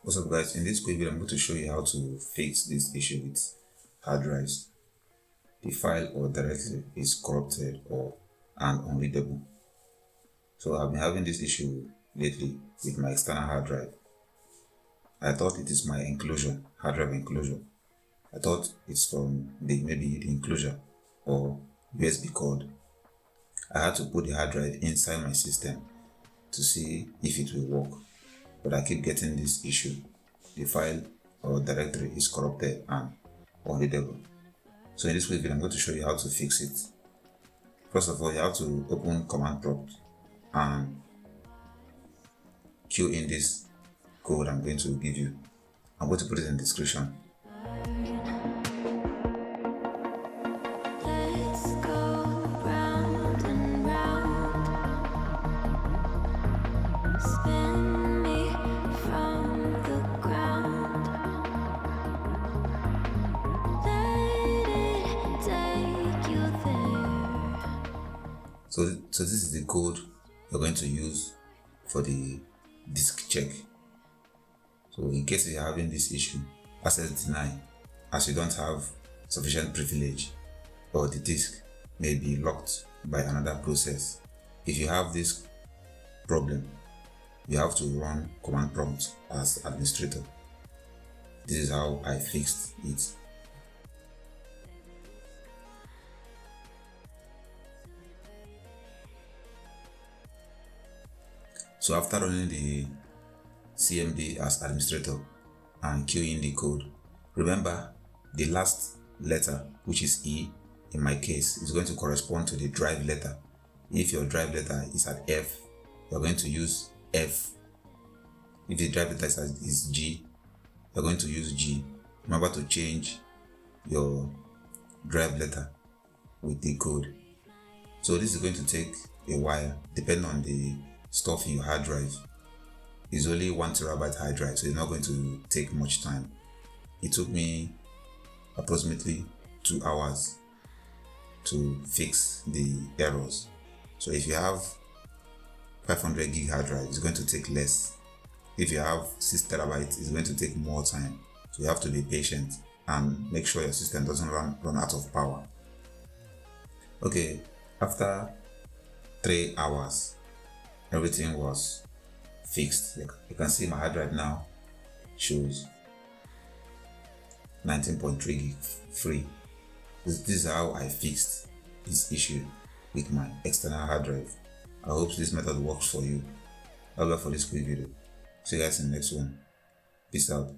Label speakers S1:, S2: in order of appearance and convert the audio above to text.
S1: What's up guys, in this quick video I'm going to show you how to fix this issue with hard drives. The file or directory is corrupted or unreadable. So I've been having this issue lately with my external hard drive. I thought it is my enclosure, hard drive enclosure. I thought it's from maybe the enclosure or USB cord. I had to put the hard drive inside my system to see if it will work. But I keep getting this issue. The file or directory is corrupted and unreadable. So in this video, I'm going to show you how to fix it. First of all, you have to open command prompt and cue in this code I'm going to give you. I'm going to put it in the description. So this is the code you're going to use for the disk check. So in case you're having this issue, access deny, as you don't have sufficient privilege or the disk may be locked by another process. If you have this problem, you have to run command prompt as administrator. This is how I fixed it. So after running the CMD as administrator and queuing the code, remember the last letter, which is E in my case, is going to correspond to the drive letter. If your drive letter is at F, you're going to use F. If the drive letter is G, you're going to use G. Remember to change your drive letter with the code. So this is going to take a while, depending on the stuff in your hard drive. It's only 1 terabyte hard drive, so it's not going to take much time. It took me approximately 2 hours to fix the errors. So if you have 500 gig hard drive, it's going to take less. If you have 6 terabytes, it's going to take more time. So you have to be patient and make sure your system doesn't run out of power. Okay, after 3 hours, everything was fixed. You can see my hard drive now shows 19.3 gig free. This is how I fixed this issue with my external hard drive. I hope this method works for you. That's all for this quick video. See you guys in the next one. Peace out.